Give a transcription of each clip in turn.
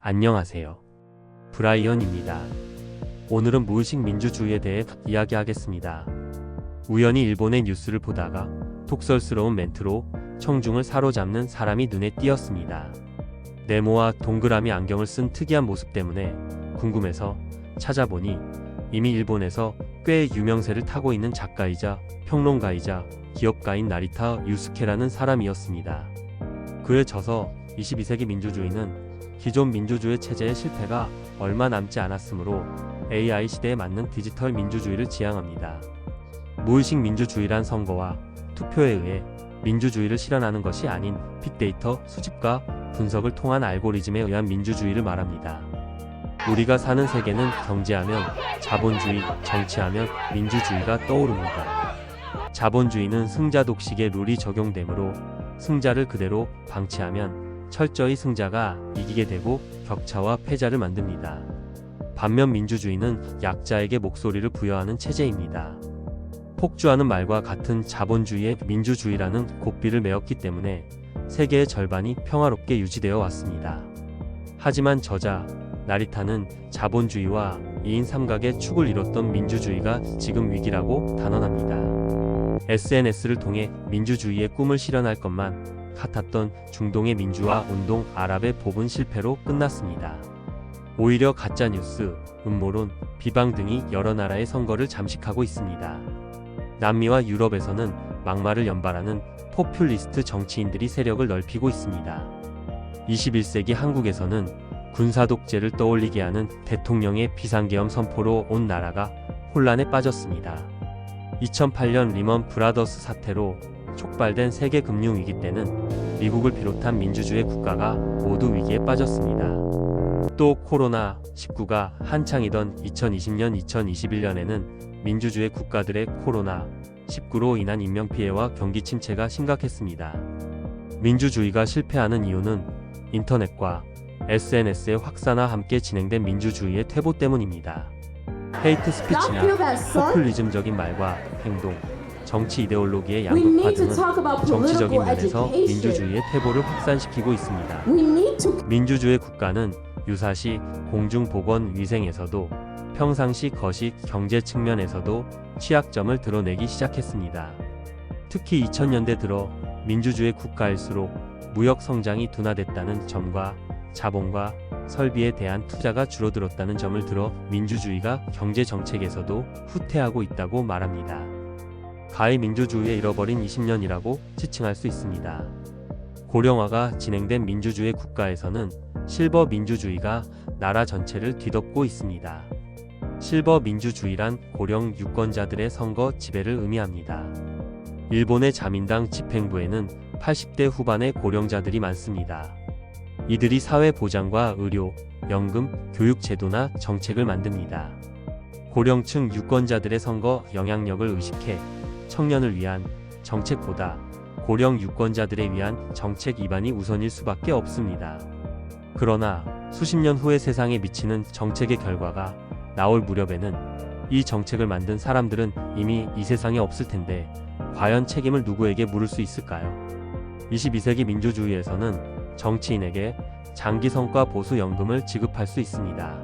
안녕하세요. 브라이언입니다. 오늘은 무의식 민주주의에 대해 이야기하겠습니다. 우연히 일본의 뉴스를 보다가 독설스러운 멘트로 청중을 사로잡는 사람이 눈에 띄었습니다. 네모와 동그라미 안경을 쓴 특이한 모습 때문에 궁금해서 찾아보니 이미 일본에서 꽤 유명세를 타고 있는 작가이자 평론가이자 기업가인 나리타 유스케라는 사람이었습니다. 그에 져서 22세기 민주주의는 기존 민주주의 체제의 실패가 얼마 남지 않았으므로 AI 시대에 맞는 디지털 민주주의를 지향합니다. 무의식 민주주의란 선거와 투표에 의해 민주주의를 실현하는 것이 아닌 빅데이터 수집과 분석을 통한 알고리즘에 의한 민주주의를 말합니다. 우리가 사는 세계는 경제하면 자본주의, 정치하면 민주주의가 떠오릅니다. 자본주의는 승자 독식의 룰이 적용되므로 승자를 그대로 방치하면 철저히 승자가 이기게 되고 격차와 패자를 만듭니다. 반면 민주주의는 약자에게 목소리를 부여하는 체제입니다. 폭주하는 말과 같은 자본주의의 민주주의라는 고삐를 메었기 때문에 세계의 절반이 평화롭게 유지되어 왔습니다. 하지만 저자 나리타는 자본주의와 2인 삼각의 축을 이뤘던 민주주의가 지금 위기라고 단언합니다. SNS를 통해 민주주의의 꿈을 실현할 것만 같았던 중동의 민주화 운동 아랍의 봄은 실패로 끝났습니다. 오히려 가짜뉴스, 음모론, 비방 등이 여러 나라의 선거를 잠식하고 있습니다. 남미와 유럽에서는 막말을 연발하는 포퓰리스트 정치인들이 세력을 넓히고 있습니다. 21세기 한국에서는 군사독재를 떠올리게 하는 대통령의 비상계엄 선포로 온 나라가 혼란에 빠졌습니다. 2008년 리먼 브라더스 사태로 촉발된 세계 금융위기 때는 미국을 비롯한 민주주의 국가가 모두 위기에 빠졌습니다. 또 코로나19가 한창이던 2020년, 2021년에는 민주주의 국가들의 코로나19로 인한 인명피해와 경기 침체가 심각했습니다. 민주주의가 실패하는 이유는 인터넷과 SNS의 확산과 함께 진행된 민주주의의 퇴보 때문입니다. 헤이트 스피치나 포퓰리즘적인 말과 행동, 정치 이데올로기의 양극화 등은 정치적인 면에서 민주주의의 퇴보를 확산시키고 있습니다. 민주주의 국가는 유사시 공중보건위생에서도 평상시 거식 경제 측면에서도 취약점을 드러내기 시작했습니다. 특히 2000년대 들어 민주주의 국가일수록 무역 성장이 둔화됐다는 점과 자본과 설비에 대한 투자가 줄어들었다는 점을 들어 민주주의가 경제 정책에서도 후퇴하고 있다고 말합니다. 가히 민주주의에 잃어버린 20년이라고 지칭할 수 있습니다. 고령화가 진행된 민주주의 국가에서는 실버 민주주의가 나라 전체를 뒤덮고 있습니다. 실버 민주주의란 고령 유권자들의 선거 지배를 의미합니다. 일본의 자민당 집행부에는 80대 후반의 고령자들이 많습니다. 이들이 사회 보장과 의료, 연금, 교육 제도나 정책을 만듭니다. 고령층 유권자들의 선거 영향력을 의식해 청년을 위한 정책보다 고령 유권자들에 위한 정책 입안이 우선일 수밖에 없습니다. 그러나 수십 년 후에 세상에 미치는 정책의 결과가 나올 무렵에는 이 정책을 만든 사람들은 이미 이 세상에 없을 텐데 과연 책임을 누구에게 물을 수 있을까요? 22세기 민주주의에서는 정치인에게 장기 성과 보수 연금을 지급할 수 있습니다.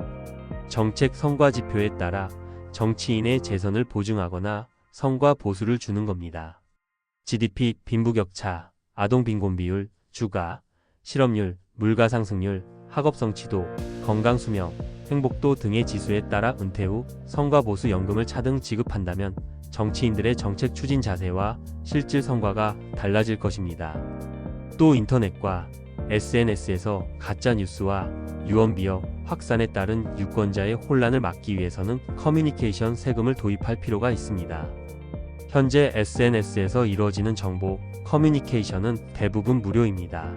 정책 성과 지표에 따라 정치인의 재선을 보증하거나 성과 보수를 주는 겁니다. GDP, 빈부격차, 아동 빈곤 비율, 주가, 실업률, 물가 상승률, 학업 성취도, 건강 수명, 행복도 등의 지수에 따라 은퇴 후 성과 보수 연금을 차등 지급한다면 정치인들의 정책 추진 자세와 실질 성과가 달라질 것입니다. 또 인터넷과 SNS에서 가짜 뉴스와 유언비어 확산에 따른 유권자의 혼란을 막기 위해서는 커뮤니케이션 세금을 도입할 필요가 있습니다. 현재 SNS에서 이루어지는 정보, 커뮤니케이션은 대부분 무료입니다.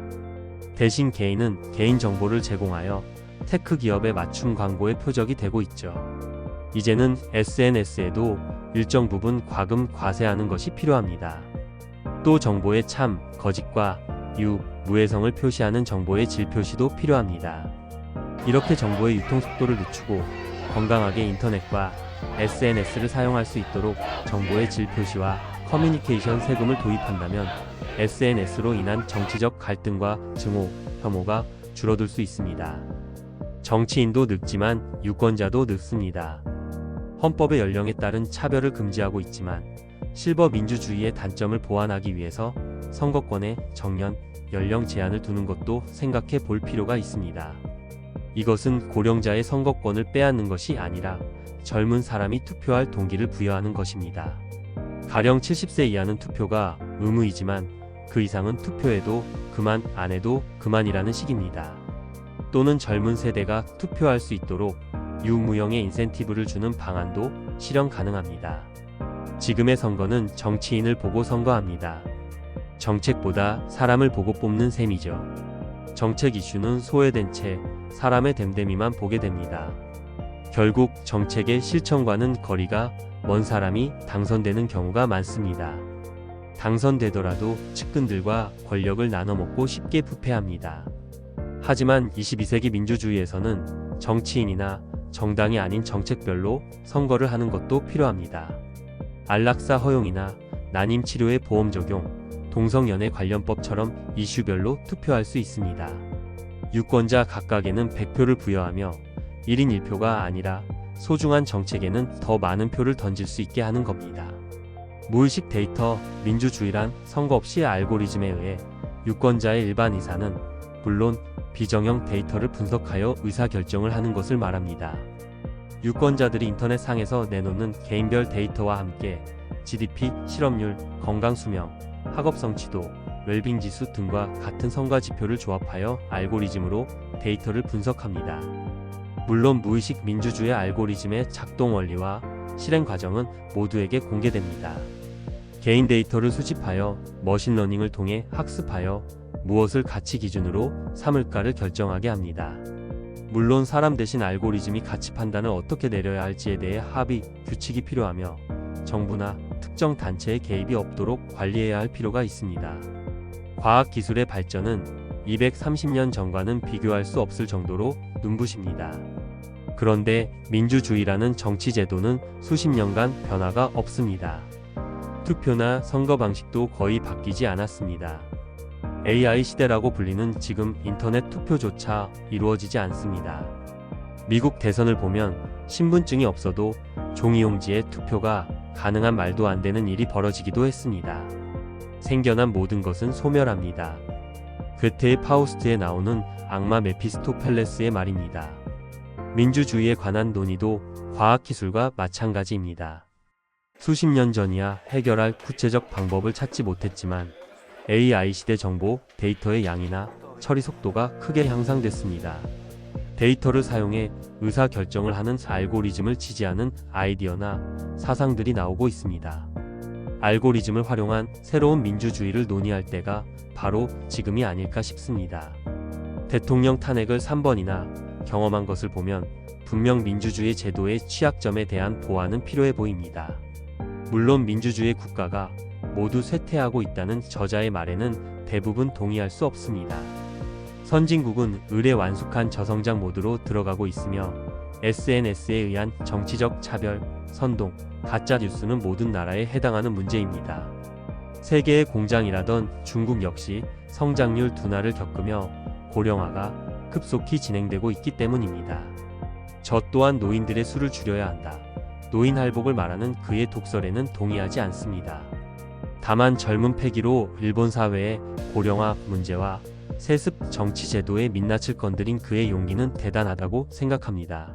대신 개인은 개인 정보를 제공하여 테크 기업의 맞춤 광고의 표적이 되고 있죠. 이제는 SNS에도 일정 부분 과금 과세하는 것이 필요합니다. 또 정보의 참, 거짓과 유, 무해성을 표시하는 정보의 질 표시도 필요합니다. 이렇게 정보의 유통 속도를 늦추고 건강하게 인터넷과 SNS를 사용할 수 있도록 정보의 질 표시와 커뮤니케이션 세금을 도입한다면 SNS로 인한 정치적 갈등과 증오, 혐오가 줄어들 수 있습니다. 정치인도 늙지만 유권자도 늙습니다. 헌법의 연령에 따른 차별을 금지하고 있지만 실버 민주주의의 단점을 보완하기 위해서 선거권에 정년, 연령 제한을 두는 것도 생각해 볼 필요가 있습니다. 이것은 고령자의 선거권을 빼앗는 것이 아니라 젊은 사람이 투표할 동기를 부여하는 것입니다. 가령 70세 이하는 투표가 의무이지만 그 이상은 투표해도 그만, 안 해도 그만이라는 식입니다. 또는 젊은 세대가 투표할 수 있도록 유무형의 인센티브를 주는 방안도 실현 가능합니다. 지금의 선거는 정치인을 보고 선거합니다. 정책보다 사람을 보고 뽑는 셈이죠. 정책 이슈는 소외된 채 사람의 됨됨이만 보게 됩니다. 결국 정책의 실천과는 거리가 먼 사람이 당선되는 경우가 많습니다. 당선되더라도 측근들과 권력을 나눠먹고 쉽게 부패합니다. 하지만 22세기 민주주의에서는 정치인이나 정당이 아닌 정책별로 선거를 하는 것도 필요합니다. 안락사 허용이나 난임 치료의 보험 적용, 동성연애 관련법처럼 이슈별로 투표할 수 있습니다. 유권자 각각에는 100표를 부여하며 1인 1표가 아니라 소중한 정책에는 더 많은 표를 던질 수 있게 하는 겁니다. 무의식 데이터 민주주의란 선거 없이 알고리즘에 의해 유권자의 일반 의사는 물론 비정형 데이터를 분석하여 의사결정을 하는 것을 말합니다. 유권자들이 인터넷상에서 내놓는 개인별 데이터와 함께 GDP, 실업률, 건강수명, 학업 성취도, 웰빙 지수 등과 같은 성과 지표를 조합하여 알고리즘으로 데이터를 분석합니다. 물론 무의식 민주주의 알고리즘의 작동 원리와 실행 과정은 모두에게 공개됩니다. 개인 데이터를 수집하여 머신러닝을 통해 학습하여 무엇을 가치 기준으로 삼을까를 결정하게 합니다. 물론 사람 대신 알고리즘이 가치 판단을 어떻게 내려야 할지에 대해 합의, 규칙이 필요하며 정부나 특정 단체의 개입이 없도록 관리해야 할 필요가 있습니다. 과학기술의 발전은 230년 전과는 비교할 수 없을 정도로 눈부십니다. 그런데 민주주의라는 정치제도는 수십 년간 변화가 없습니다. 투표나 선거 방식도 거의 바뀌지 않았습니다. AI 시대라고 불리는 지금 인터넷 투표조차 이루어지지 않습니다. 미국 대선을 보면 신분증이 없어도 종이용지에 투표가 가능한 말도 안 되는 일이 벌어지기도 했습니다. 생겨난 모든 것은 소멸합니다. 괴테의 파우스트에 나오는 악마 메피스토펠레스의 말입니다. 민주주의에 관한 논의도 과학기술과 마찬가지입니다. 수십 년 전이야 해결할 구체적 방법을 찾지 못했지만 AI 시대 정보, 데이터의 양이나 처리 속도가 크게 향상됐습니다. 데이터를 사용해 의사결정을 하는 알고리즘을 지지하는 아이디어나 사상들이 나오고 있습니다. 알고리즘을 활용한 새로운 민주주의를 논의할 때가 바로 지금이 아닐까 싶습니다. 대통령 탄핵을 3번이나 경험한 것을 보면 분명 민주주의 제도의 취약점에 대한 보완은 필요해 보입니다. 물론 민주주의 국가가 모두 쇠퇴하고 있다는 저자의 말에는 대부분 동의할 수 없습니다. 선진국은 의례 완숙한 저성장 모드로 들어가고 있으며 SNS에 의한 정치적 차별, 선동, 가짜 뉴스는 모든 나라에 해당하는 문제입니다. 세계의 공장이라던 중국 역시 성장률 둔화를 겪으며 고령화가 급속히 진행되고 있기 때문입니다. 저 또한 노인들의 수를 줄여야 한다. 노인 할복을 말하는 그의 독설에는 동의하지 않습니다. 다만 젊은 패기로 일본 사회의 고령화 문제와 세습 정치 제도에 민낯을 건드린 그의 용기는 대단하다고 생각합니다.